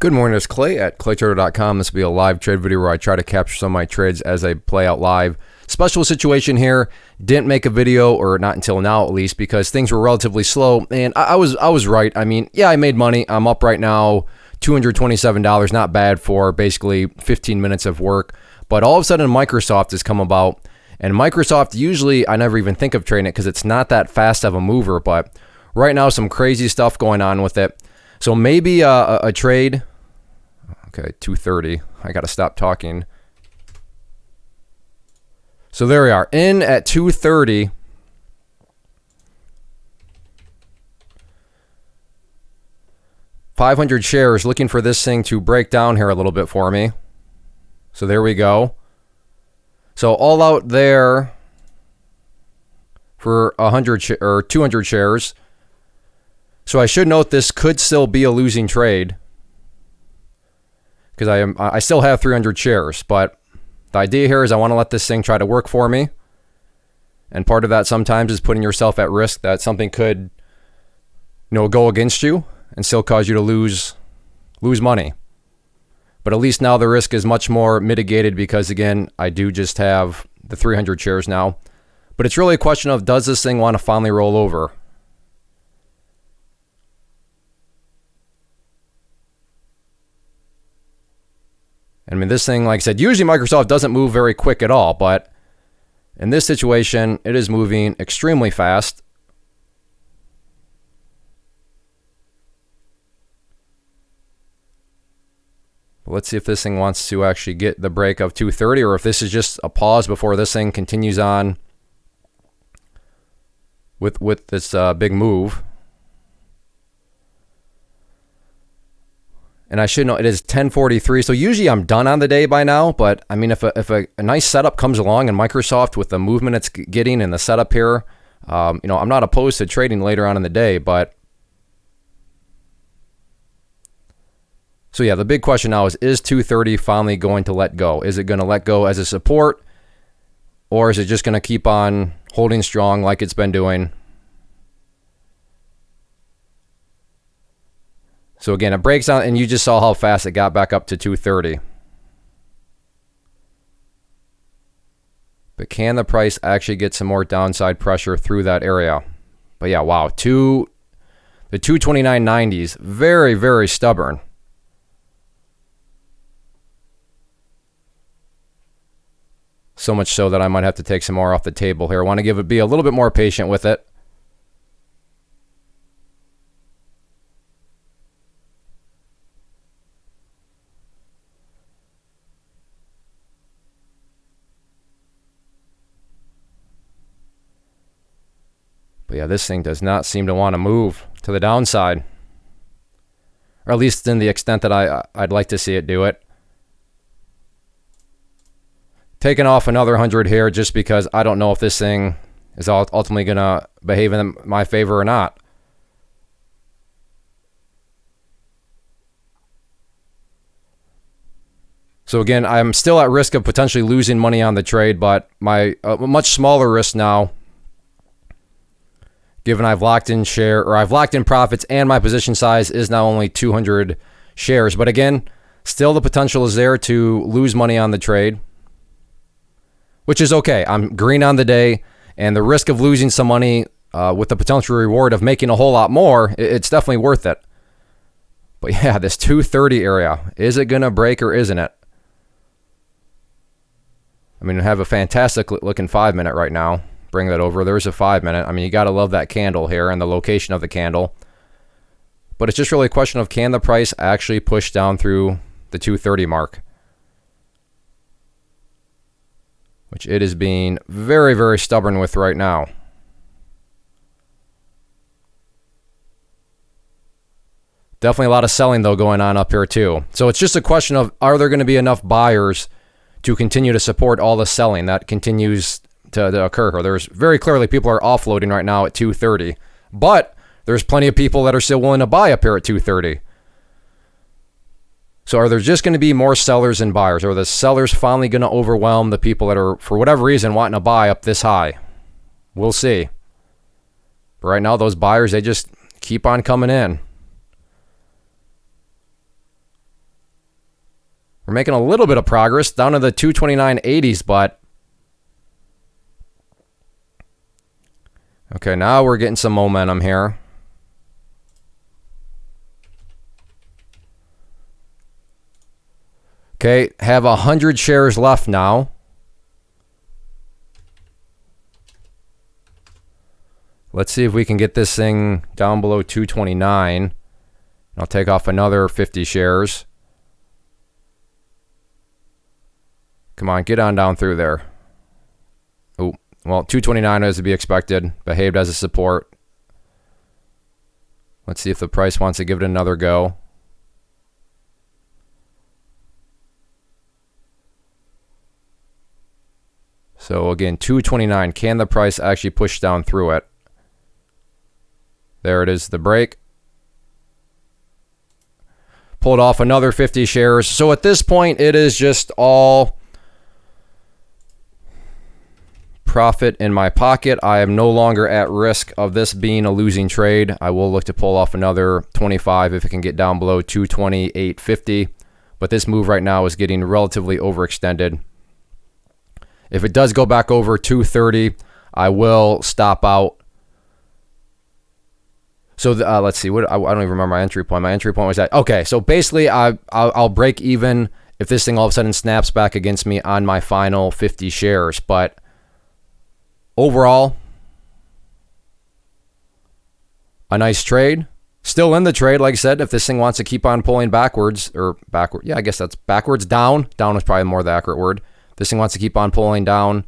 Good morning, it's Clay at claytrader.com. This will be a live trade video where I try to capture some of my trades as they play out live. Special situation here, didn't make a video, or not until now at least, because things were relatively slow, and I was right. I mean, yeah, I made money. I'm up right now, $227, not bad for basically 15 minutes of work. But all of a sudden, Microsoft has come about, and Microsoft, usually I never even think of trading it because it's not that fast of a mover, but right now some crazy stuff going on with it. So maybe a trade. Okay, 230. I got to stop talking. So there we are. In at 230. $500 shares, looking for this thing to break down here a little bit for me. So there we go. So all out there for 100 or 200 shares. So I should note this could still be a losing trade, because I still have 300 shares, but the idea here is I want to let this thing try to work for me. And part of that sometimes is putting yourself at risk that something could, go against you and still cause you to lose money. But at least now the risk is much more mitigated because, again, I do just have the 300 shares now. But it's really a question of, does this thing want to finally roll over? I mean, this thing, like I said, usually Microsoft doesn't move very quick at all, but in this situation, it is moving extremely fast. Let's see if this thing wants to actually get the break of 230, or if this is just a pause before this thing continues on with this big move. And I should know it is 10:43, so usually I'm done on the day by now. But I mean, if a nice setup comes along and Microsoft with the movement it's getting and the setup here, I'm not opposed to trading later on in the day. But so yeah, the big question now is 230 finally going to let go? Is it going to let go as a support, or is it just going to keep on holding strong like it's been doing? So again, it breaks down, and you just saw how fast it got back up to 230. But can the price actually get some more downside pressure through that area? But yeah, wow. The 229.90s, very, very stubborn. So much so that I might have to take some more off the table here. I want to be a little bit more patient with it. But yeah, this thing does not seem to want to move to the downside, or at least in the extent that I'd like to see it do it. Taking off another 100 here just because I don't know if this thing is ultimately going to behave in my favor or not. So again, I'm still at risk of potentially losing money on the trade, but my much smaller risk now, given I've locked in profits, and my position size is now only 200 shares. But again, still the potential is there to lose money on the trade, which is okay. I'm green on the day, and the risk of losing some money with the potential reward of making a whole lot more, it's definitely worth it. But yeah, this 230 area, is it going to break or isn't it? I mean, we have a fantastic looking 5-minute right now. Bring that over. There's a 5-minute. I mean, you got to love that candle here and the location of the candle. But it's just really a question of, can the price actually push down through the 230 mark? Which it is being very, very stubborn with right now. Definitely a lot of selling, though, going on up here, too. So it's just a question of, are there going to be enough buyers to continue to support all the selling that continues to occur here? There's very clearly people are offloading right now at 230, but there's plenty of people that are still willing to buy up here at 230. So are there just going to be more sellers than buyers? Are the sellers finally going to overwhelm the people that are, for whatever reason, wanting to buy up this high? We'll see. But right now, those buyers, they just keep on coming in. We're making a little bit of progress down to the 229.80s, but okay, now we're getting some momentum here. Okay, have 100 shares left now. Let's see if we can get this thing down below 229. I'll take off another 50 shares. Come on, get on down through there. Oh, well, 229 as to be expected. Behaved as a support. Let's see if the price wants to give it another go. So again, 229. Can the price actually push down through it? There it is, the break. Pulled off another 50 shares. So at this point, it is just all profit in my pocket. I am no longer at risk of this being a losing trade. I will look to pull off another 25 if it can get down below 228.50. But this move right now is getting relatively overextended. If it does go back over 230, I will stop out. So let's see. What I don't even remember my entry point. My entry point was that. Okay, so basically I'll break even if this thing all of a sudden snaps back against me on my final 50 shares. But overall, a nice trade. Still in the trade, like I said. If this thing wants to keep on pulling backwards, or backward, yeah, I guess that's backwards. Down is probably more the accurate word. This thing wants to keep on pulling down,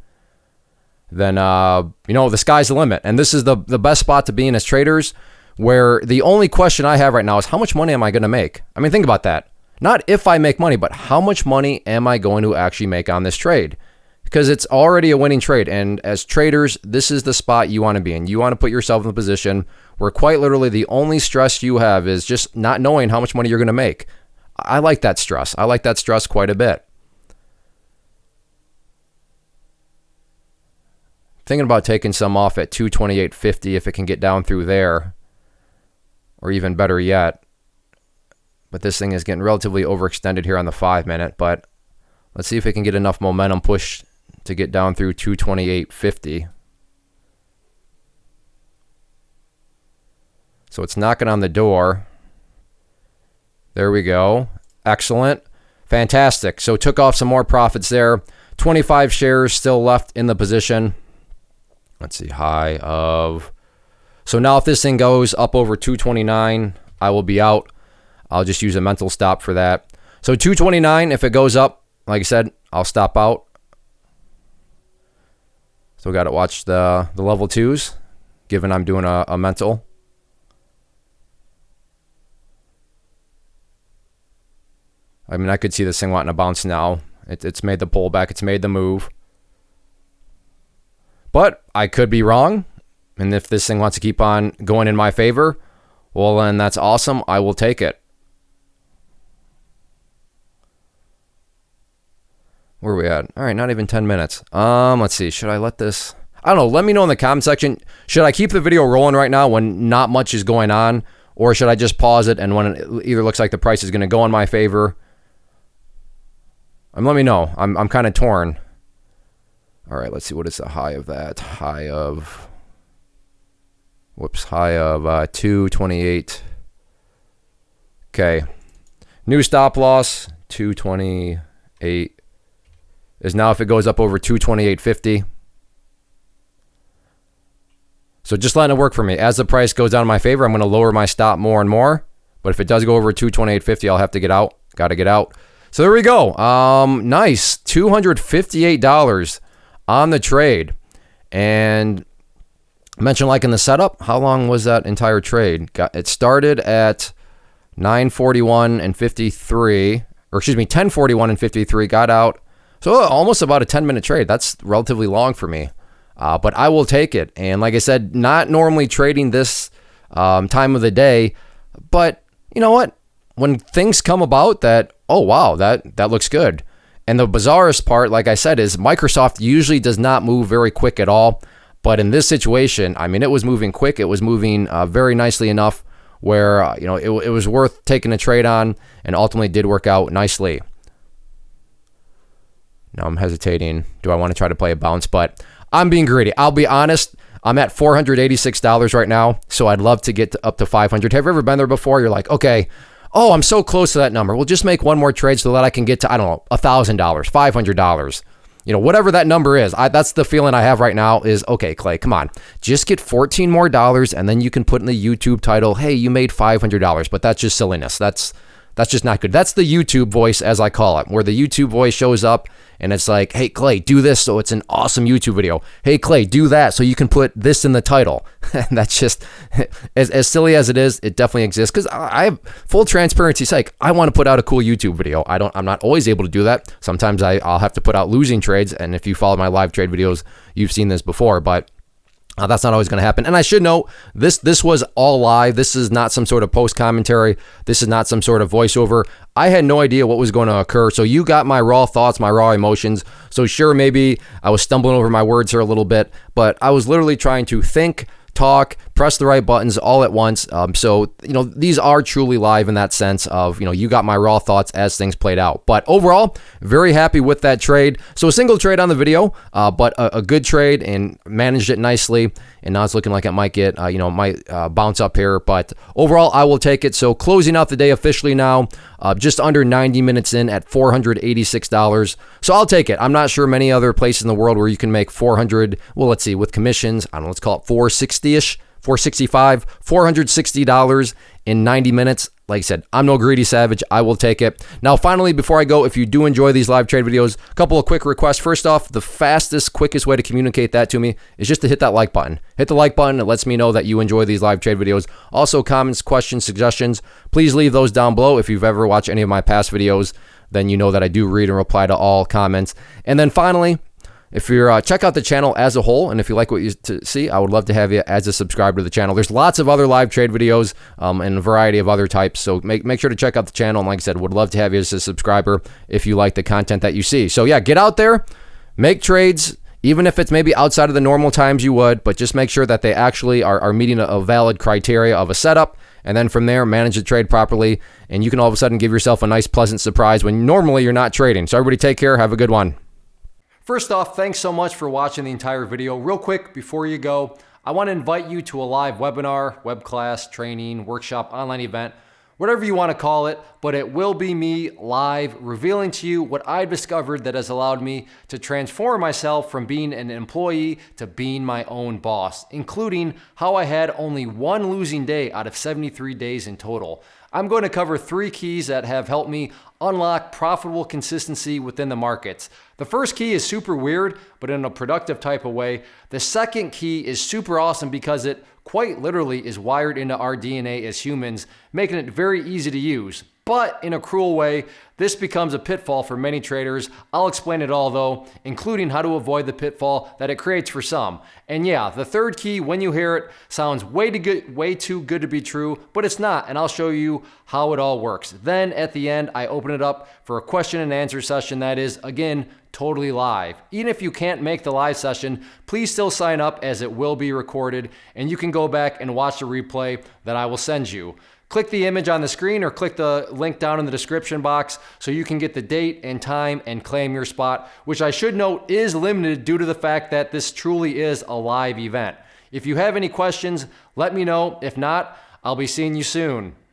then you know, the sky's the limit. And this is the best spot to be in as traders, where the only question I have right now is how much money am I going to make? I mean, think about that. Not if I make money, but how much money am I going to actually make on this trade? Because it's already a winning trade. And as traders, this is the spot you want to be in. You want to put yourself in a position where quite literally the only stress you have is just not knowing how much money you're going to make. I like that stress. I like that stress quite a bit. Thinking about taking some off at 228.50 if it can get down through there. Or even better yet. But this thing is getting relatively overextended here on the 5-minute. But let's see if it can get enough momentum push to get down through 228.50. So it's knocking on the door. There we go. Excellent. Fantastic. So took off some more profits there. 25 shares still left in the position. Let's see, high of... So now if this thing goes up over 229, I will be out. I'll just use a mental stop for that. So 229, if it goes up, like I said, I'll stop out. So got to watch the level 2s, given I'm doing a mental. I mean, I could see this thing wanting to bounce now. It's made the pullback. It's made the move. But I could be wrong. And if this thing wants to keep on going in my favor, well, then that's awesome. I will take it. Where are we at? All right, not even 10 minutes. Let's see. Should I let this... I don't know. Let me know in the comment section. Should I keep the video rolling right now when not much is going on? Or should I just pause it and when it either looks like the price is going to go in my favor? Let me know. I'm kind of torn. All right, let's see. What is the high of that? High of 228. Okay. New stop loss, 228 is now if it goes up over 228.50. So just letting it work for me. As the price goes down in my favor, I'm going to lower my stop more and more. But if it does go over 228.50, I'll have to get out. Got to get out. So there we go. Nice. $258 on the trade. And I mentioned like in the setup, how long was that entire trade? It started at 9:41 and 53, or excuse me, 10:41 and 53, got out. So almost about a 10-minute trade. That's relatively long for me. But I will take it. And like I said, not normally trading this time of the day, but you know what? When things come about that, oh wow, that looks good. And the bizarrest part, like I said, is Microsoft usually does not move very quick at all. But in this situation, I mean, it was moving quick. It was moving very nicely enough where, it was worth taking a trade on and ultimately did work out nicely. Now I'm hesitating. Do I want to try to play a bounce? But I'm being greedy. I'll be honest. I'm at $486 right now, so I'd love to get up to 500. Have you ever been there before? You're like, okay, oh, I'm so close to that number. We'll just make one more trade so that I can get to, I don't know, $1,000, $500. Whatever that number is. That's the feeling I have right now is, okay, Clay, come on. Just get $14 more, and then you can put in the YouTube title, hey, you made $500. But that's just silliness. That's just not good. That's the YouTube voice, as I call it, where the YouTube voice shows up and it's like, hey, Clay, do this so it's an awesome YouTube video. Hey, Clay, do that so you can put this in the title. And that's just, as silly as it is, it definitely exists. Because I have full transparency sake. I want to put out a cool YouTube video. I'm not always able to do that. Sometimes I'll have to put out losing trades. And if you follow my live trade videos, you've seen this before. But that's not always going to happen. And I should note, this was all live. This is not some sort of post commentary. This is not some sort of voiceover. I had no idea what was going to occur. So you got my raw thoughts, my raw emotions. So sure, maybe I was stumbling over my words here a little bit, but I was literally trying to think, talk, press the right buttons all at once. So these are truly live in that sense of, you got my raw thoughts as things played out. But overall, very happy with that trade. So a single trade on the video, but a good trade, and managed it nicely. And now it's looking like it might get, might bounce up here. But overall, I will take it. So closing out the day officially now, just under 90 minutes in at $486. So I'll take it. I'm not sure many other places in the world where you can make 400. Well, let's see, with commissions, I don't know, let's call it 460-ish, 465, $460 in 90 minutes. Like I said, I'm no greedy savage. I will take it. Now, finally, before I go, if you do enjoy these live trade videos, a couple of quick requests. First off, the fastest, quickest way to communicate that to me is just to hit that like button. Hit the like button. It lets me know that you enjoy these live trade videos. Also, comments, questions, suggestions, please leave those down below. If you've ever watched any of my past videos, then you know that I do read and reply to all comments. And then finally, if you're check out the channel as a whole, and if you like what you see, I would love to have you as a subscriber to the channel. There's lots of other live trade videos and a variety of other types, so make sure to check out the channel. And like I said, would love to have you as a subscriber if you like the content that you see. So yeah, get out there, make trades, even if it's maybe outside of the normal times you would, but just make sure that they actually are meeting a valid criteria of a setup. And then from there, manage the trade properly, and you can all of a sudden give yourself a nice, pleasant surprise when normally you're not trading. So everybody take care. Have a good one. First off, thanks so much for watching the entire video. Real quick, before you go, I want to invite you to a live webinar, web class, training, workshop, online event, whatever you want to call it, but it will be me live revealing to you what I've discovered that has allowed me to transform myself from being an employee to being my own boss, including how I had only one losing day out of 73 days in total. I'm going to cover 3 keys that have helped me unlock profitable consistency within the markets. The first key is super weird, but in a productive type of way. The second key is super awesome because it quite literally is wired into our DNA as humans, making it very easy to use. But in a cruel way, this becomes a pitfall for many traders. I'll explain it all though, including how to avoid the pitfall that it creates for some. And yeah, the third key, when you hear it, sounds way too good to be true, but it's not, and I'll show you how it all works. Then at the end, I open it up for a question and answer session that is, again, totally live. Even if you can't make the live session, please still sign up as it will be recorded, and you can go back and watch the replay that I will send you. Click the image on the screen or click the link down in the description box so you can get the date and time and claim your spot, which I should note is limited due to the fact that this truly is a live event. If you have any questions, let me know. If not, I'll be seeing you soon.